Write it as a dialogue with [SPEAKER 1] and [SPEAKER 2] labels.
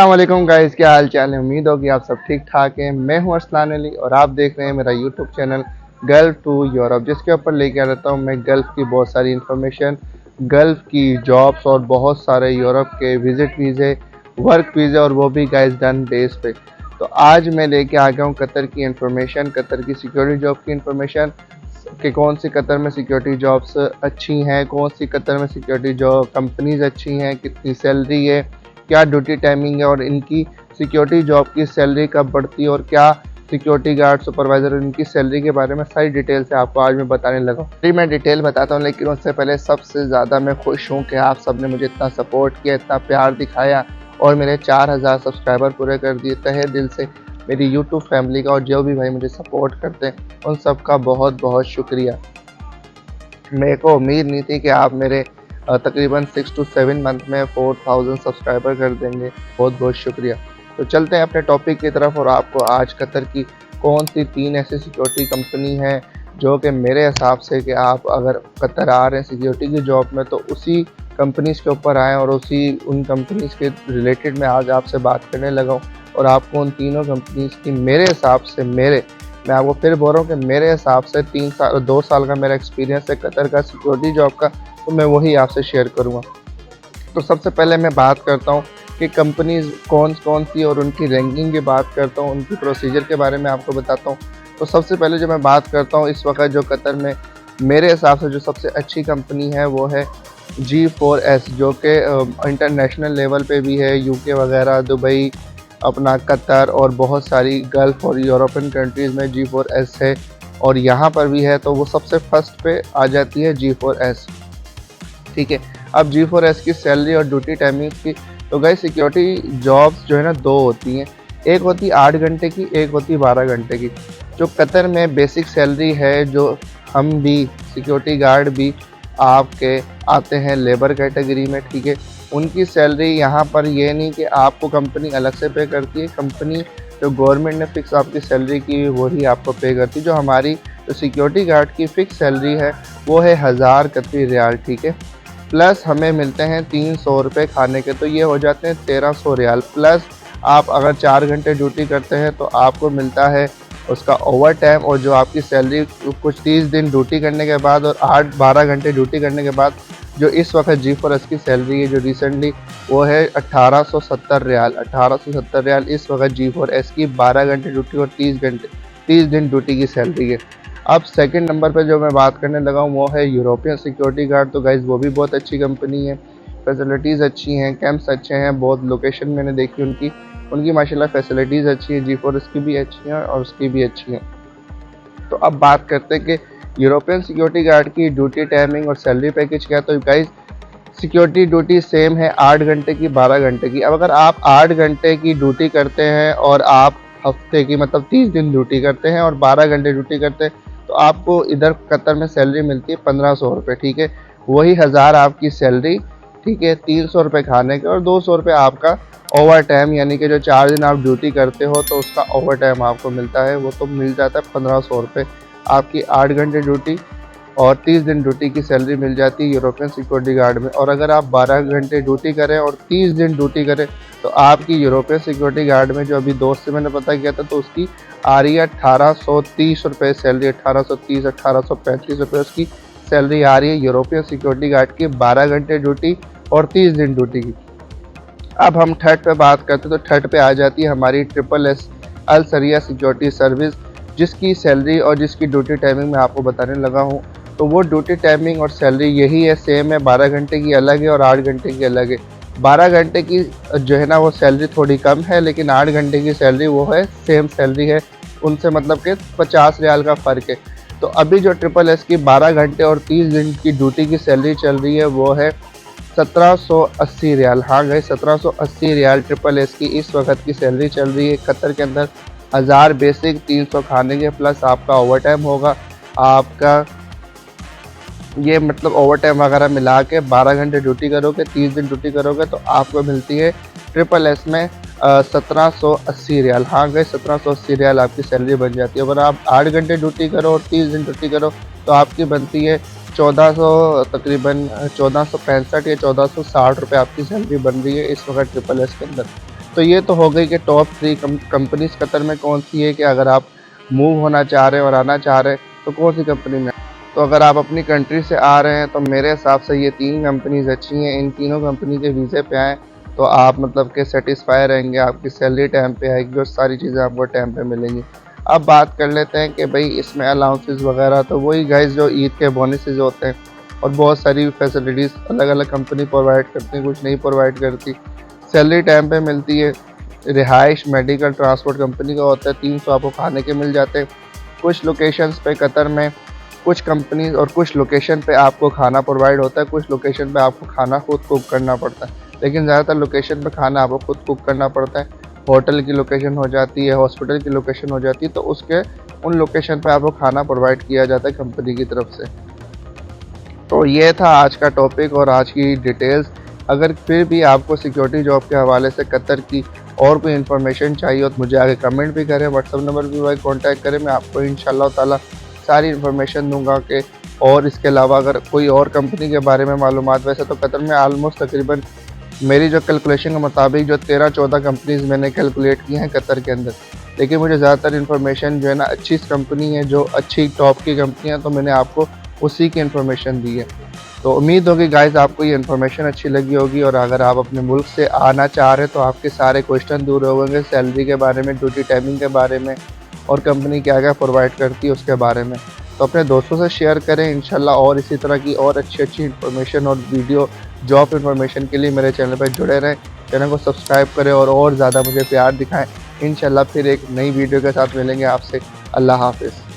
[SPEAKER 1] अस्सलाम गाइस, क्या हाल चाल है। उम्मीद हो कि आप सब ठीक ठाक हैं। मैं हूं अरसलान अली और आप देख रहे हैं मेरा YouTube channel Gulf to Europe, जिसके ऊपर लेके आ रहता हूं मैं गल्फ की बहुत सारी इन्फॉर्मेशन, गल्फ की जॉब्स और बहुत सारे यूरोप के विजिट वीज़े, वर्क वीज़े, और वो भी गाइस डन बेस पे। तो आज मैं लेके आ गया हूँ कतर की इन्फॉर्मेशन, कतर की सिक्योरिटी जॉब की इन्फॉर्मेशन कि कौन सी कतर में सिक्योरिटी जॉब्स अच्छी हैं, कौन सी कतर में सिक्योरिटी जॉब कंपनीज अच्छी हैं, कितनी सैलरी है, क्या ड्यूटी टाइमिंग है, और इनकी सिक्योरिटी जॉब की सैलरी कब बढ़ती है, और क्या सिक्योरिटी गार्ड सुपरवाइजर इनकी सैलरी के बारे में सारी डिटेल से आपको आज मैं बताने लगा हूँ। मैं डिटेल बताता हूँ, लेकिन उससे पहले सबसे ज़्यादा मैं खुश हूँ कि आप सब ने मुझे इतना सपोर्ट किया, इतना प्यार दिखाया और मेरे 4000 सब्सक्राइबर पूरे कर दिए। तहे दिल से मेरी यूट्यूब फैमिली का और जो भी भाई मुझे सपोर्ट करते हैं उन सब का बहुत बहुत शुक्रिया। मेरे को उम्मीद नहीं थी कि आप मेरे तकरीबन 6 to 7 मंथ में 4000 सब्सक्राइबर कर देंगे। बहुत बहुत शुक्रिया। तो चलते हैं अपने टॉपिक की तरफ और आपको आज कतर की कौन सी 3 ऐसी सिक्योरिटी कंपनी है जो कि मेरे हिसाब से कि आप अगर कतर आ रहे हैं सिक्योरिटी की जॉब में तो उसी कंपनीज़ के ऊपर आएँ, और उन कंपनीज़ के रिलेटेड मैं आज आपसे बात करने लगा हूँ। और आपको उन तीनों कंपनीज़ की मेरे हिसाब से मैं आपको फिर बोल रहा हूँ कि मेरे हिसाब से 2 साल का मेरा एक्सपीरियंस है कतर का सिक्योरिटी जॉब का, तो मैं वही आपसे शेयर करूँगा। तो सबसे पहले मैं बात करता हूँ कि कंपनीज कौन कौन सी और उनकी रैंकिंग की बात करता हूँ, उनकी प्रोसीजर के बारे में आपको बताता हूँ। तो सबसे पहले जो मैं बात करता हूँ इस वक्त जो कतर में मेरे हिसाब से जो सबसे अच्छी कंपनी है वो है G4S, जो कि इंटरनेशनल लेवल पे भी है। यूके वगैरह, दुबई, अपना कतर और बहुत सारी गल्फ़ और यूरोपियन कंट्रीज़ में G4S है, और यहाँ पर भी है। तो वो सबसे फर्स्ट पे आ जाती है G4S, ठीक है। अब G4S की सैलरी और ड्यूटी टाइमिंग की, तो गाइस सिक्योरिटी जॉब्स जो है ना 2 होती हैं, एक होती 8 घंटे की, एक होती 12 घंटे की। जो कतर में बेसिक सैलरी है, जो हम भी सिक्योरिटी गार्ड भी आपके आते हैं लेबर कैटेगरी में, ठीक है, उनकी सैलरी यहाँ पर ये नहीं कि आपको कंपनी अलग से पे करती है। कंपनी जो गवर्नमेंट ने फिक्स आपकी सैलरी की वही आपको पे करती है। जो हमारी जो सिक्योरिटी गार्ड की फ़िक्स सैलरी है वो है 1000 कतरी रियाल, ठीक है। प्लस हमें मिलते हैं 300 रुपये खाने के, तो ये हो जाते हैं 1300 रियाल। प्लस आप अगर 4 घंटे ड्यूटी करते हैं तो आपको मिलता है उसका ओवर टाइम, और जो आपकी सैलरी कुछ 30 दिन ड्यूटी करने के बाद और 8-12 घंटे ड्यूटी करने के बाद जो इस वक्त G4S की सैलरी है जो रिसेंटली वो है 1870 रियाल। 1870 रियाल इस वक्त G4S की 12 घंटे ड्यूटी और 30 दिन ड्यूटी की सैलरी है। अब सेकंड नंबर पे जो मैं बात करने लगा हूँ वो है यूरोपियन सिक्योरिटी गार्ड। तो गाइज़ वो भी बहुत अच्छी कंपनी है, फैसिलिटीज़ अच्छी हैं, कैंप्स अच्छे हैं, बहुत लोकेशन मैंने देखी उनकी माशाल्लाह फैसिलिटीज़ अच्छी है। G4S की भी अच्छी हैं और उसकी भी अच्छी हैं। तो अब बात करते हैं कि यूरोपियन सिक्योरिटी गार्ड की ड्यूटी टाइमिंग और सैलरी पैकेज क्या है। तो गाइज़ सिक्योरिटी ड्यूटी सेम है, 8 घंटे की, 12 घंटे की। अब अगर आप 8 घंटे की ड्यूटी करते हैं और आप हफ्ते की मतलब 30 दिन ड्यूटी करते हैं और 12 घंटे ड्यूटी करते हैं तो आपको इधर कतर में सैलरी मिलती है 1500 रुपये, ठीक है। वही 1000 आपकी सैलरी, ठीक है, 300 रुपये खाने के और 200 रुपये आपका ओवर टाइम, यानी कि जो 4 दिन आप ड्यूटी करते हो तो उसका ओवर टाइम आपको मिलता है, वो तो मिल जाता है 1500 रुपये। आपकी 8 घंटे ड्यूटी और 30 दिन ड्यूटी की सैलरी मिल जाती है यूरोपियन सिक्योरिटी गार्ड में। और अगर आप 12 घंटे ड्यूटी करें और 30 दिन ड्यूटी करें तो आपकी यूरोपियन सिक्योरिटी गार्ड में, जो अभी दोस्त से मैंने पता किया था, तो उसकी आ रही है 1830 रुपये सैलरी। 1835 रुपये उसकी सैलरी आ रही है यूरोपियन सिक्योरिटी गार्ड की 12 घंटे ड्यूटी और 30 दिन ड्यूटी की। अब हम थर्ड पे बात करते हैं, तो थर्ड पे आ जाती है हमारी SSS अल सरिया सिक्योरिटी सर्विस, जिसकी सैलरी और जिसकी ड्यूटी टाइमिंग मैं आपको बताने लगा हूँ। तो वो ड्यूटी टाइमिंग और सैलरी यही है, सेम है। 12 घंटे की अलग है और 8 घंटे की अलग है। 12 घंटे की जो है ना वो सैलरी थोड़ी कम है, लेकिन 8 घंटे की सैलरी वो है, सेम सैलरी है उनसे, मतलब कि 50 रियाल का फ़र्क है। तो अभी जो SSS की 12 घंटे और 30 दिन की ड्यूटी की सैलरी चल रही है वो है 1780 रियाल। हाँ गए, 1780 रियाल SSS की इस वक्त की सैलरी चल रही है कतर के अंदर। 1000 बेसिक, 300 खाने के, प्लस आपका ओवर टाइम होगा। आपका ये मतलब ओवर टाइम वगैरह मिला के 12 घंटे ड्यूटी करोगे, 30 दिन ड्यूटी करोगे तो आपको मिलती है SSS में 1780 रियाल। हाँ गए, 1780 रियाल आपकी सैलरी बन जाती है। अगर आप 8 घंटे ड्यूटी करो और 30 दिन ड्यूटी करो तो आपकी बनती है 1400, तकरीबन 1465 या 1460 रुपये आपकी सैलरी बन रही है इस वक्त SSS के अंदर। तो ये तो हो गई कि टॉप 3 कंपनीज कतर में कौन सी है, कि अगर आप मूव होना चाह रहे हैं और आना चाह रहे हैं तो कौन सी कंपनी में। तो अगर आप अपनी कंट्री से आ रहे हैं तो मेरे हिसाब से ये 3 कंपनीज अच्छी हैं। इन तीनों कंपनी के वीज़े पे आएँ तो आप मतलब कि सेटिस्फाई रहेंगे, आपकी सैलरी टाइम पे आएगी और सारी चीज़ें आपको टाइम पे मिलेंगी। अब बात कर लेते हैं कि भाई इसमें अलाउंसेस वगैरह, तो वही गाइस जो ईद के बोनसेस होते हैं और बहुत सारी फैसिलिटीज़ अलग अलग कंपनी प्रोवाइड करती हैं, कुछ नहीं प्रोवाइड करती। सैलरी टाइम पे मिलती है। रिहाइश, मेडिकल, ट्रांसपोर्ट कंपनी का होता है। 300 आपको खाने के मिल जाते हैं। कुछ लोकेशंस पे कतर में कुछ कंपनीज और कुछ लोकेशन पे आपको खाना प्रोवाइड होता है, कुछ लोकेशन पे आपको खाना खुद कुक करना पड़ता है, लेकिन ज़्यादातर लोकेशन पे खाना आपको खुद कुक करना पड़ता है। होटल की लोकेशन हो जाती है, हॉस्पिटल की लोकेशन हो जाती है, तो उसके उन लोकेशन पे आपको खाना प्रोवाइड किया जाता है कंपनी की तरफ से। तो ये था आज का टॉपिक और आज की डिटेल्स। अगर फिर भी आपको सिक्योरिटी जॉब के हवाले से कतर की और कोई इन्फॉर्मेशन चाहिए तो मुझे आगे कमेंट भी करें, व्हाट्सअप नंबर भी भाई कॉन्टैक्ट करें। मैं आपको इंशाल्लाह ताला सारी इन्फॉर्मेशन दूंगा कि और इसके अलावा अगर कोई और कंपनी के बारे में मालूमात, वैसे तो कतर में आलमोस्ट तकरीबन मेरी जो कैलकुलेशन के मुताबिक जो 13-14 कंपनीज़ मैंने कैलकुलेट की हैं कतर के अंदर, लेकिन मुझे ज़्यादातर इन्फॉर्मेशन जो है ना अच्छी कंपनी है, जो अच्छी टॉप की कंपनी है, तो मैंने आपको उसी की इन्फॉर्मेशन दी है। तो उम्मीद होगी गाइस आपको ये इन्फॉर्मेशन अच्छी लगी होगी और अगर आप अपने मुल्क से आना चाह रहे हैं तो आपके सारे क्वेश्चन दूर हो होंगे, सैलरी के बारे में, ड्यूटी टाइमिंग के बारे में और कंपनी क्या क्या प्रोवाइड करती है उसके बारे में। तो अपने दोस्तों से शेयर करें इंशाल्लाह, और इसी तरह की और अच्छी अच्छी इन्फॉर्मेशन और वीडियो जॉब इन्फॉर्मेशन के लिए मेरे चैनल पर जुड़े रहें। चैनल को सब्सक्राइब करें और ज़्यादा मुझे प्यार दिखाएँ। इंशाल्लाह फिर एक नई वीडियो के साथ मिलेंगे आपसे। अल्लाह हाफ़िज़।